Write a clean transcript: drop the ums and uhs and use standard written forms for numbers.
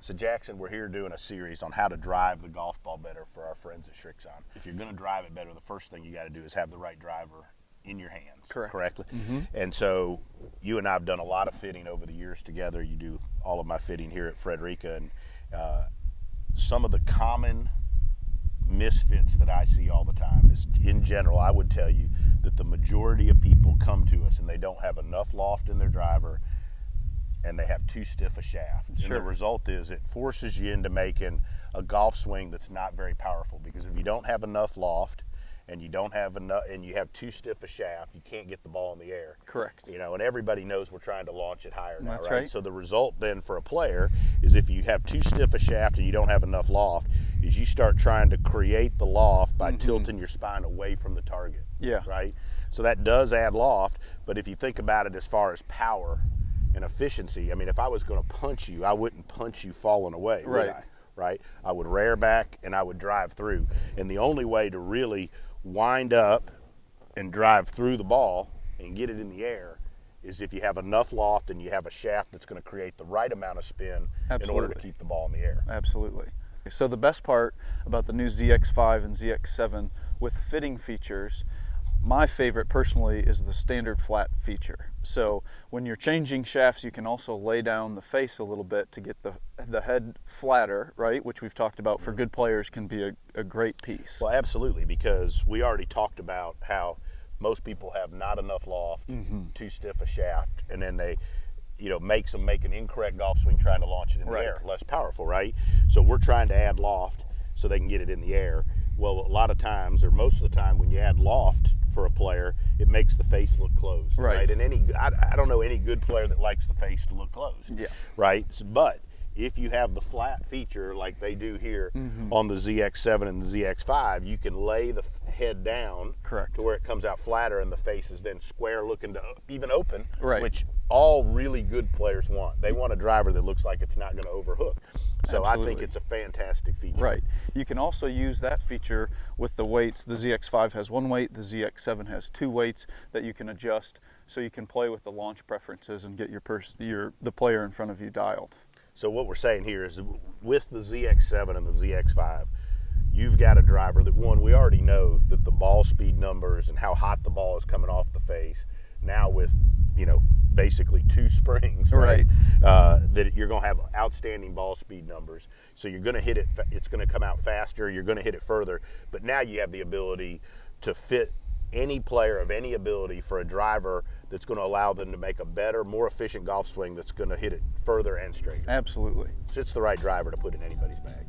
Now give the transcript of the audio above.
So Jackson, we're here doing a series on how to drive the golf ball better for our friends at Srixon. If you're going to drive it better, the first thing you got to do is have the right driver in your hands. Correctly. And so you and I have done a lot of fitting over the years together. You do all of my fitting here at Frederica, and some of the common misfits that I see all the time is, in general, I would tell you that the majority of people come to us and they don't have enough loft in their driver and they have too stiff a shaft. And the result is it forces you into making a golf swing that's not very powerful, because if you don't have enough loft and you don't have enough, and you have too stiff a shaft, you can't get the ball in the air. Correct. You know, and everybody knows we're trying to launch it higher now, That's right? So the result then for a player is, if you have too stiff a shaft and you don't have enough loft, is you start trying to create the loft by tilting your spine away from the target. Right? So that does add loft, but if you think about it as far as power and efficiency, I mean, if I was going to punch you, I wouldn't punch you falling away, would I? Right? I would rear back and I would drive through. And the only way to really wind up and drive through the ball and get it in the air is if you have enough loft and you have a shaft that's going to create the right amount of spin in order to keep the ball in the air. Absolutely. So the best part about the new ZX5 and ZX7 with fitting features, my favorite personally is the standard flat feature. So when you're changing shafts, you can also lay down the face a little bit to get the head flatter, right? Which we've talked about for good players can be a great piece. Well, absolutely, because we already talked about how most people have not enough loft, too stiff a shaft, and then they, you know, makes them make an incorrect golf swing trying to launch it in the air, less powerful, right? So we're trying to add loft so they can get it in the air. Well, a lot of times, or most of the time, when you add loft for a player, it makes the face look closed, right? And I don't know any good player that likes the face to look closed, right? But if you have the flat feature like they do here on the ZX7 and the ZX5, you can lay the head down to where it comes out flatter and the face is then square looking to even open, which all really good players want. They want a driver that looks like it's not going to overhook. So I think it's a fantastic feature. Right. You can also use that feature with the weights. The ZX5 has one weight, the ZX7 has two weights that you can adjust, so you can play with the launch preferences and get the player in front of you dialed. So what we're saying here is, with the ZX7 and the ZX5, you've got a driver that, one, we already know that the ball speed numbers and how hot the ball is coming off the face, now with, you know, basically two springs, that you're going to have outstanding ball speed numbers. So you're going to hit it, it's going to come out faster, you're going to hit it further, but now you have the ability to fit any player of any ability for a driver that's going to allow them to make a better, more efficient golf swing that's going to hit it further and straighter. Absolutely. So it's the right driver to put in anybody's bag.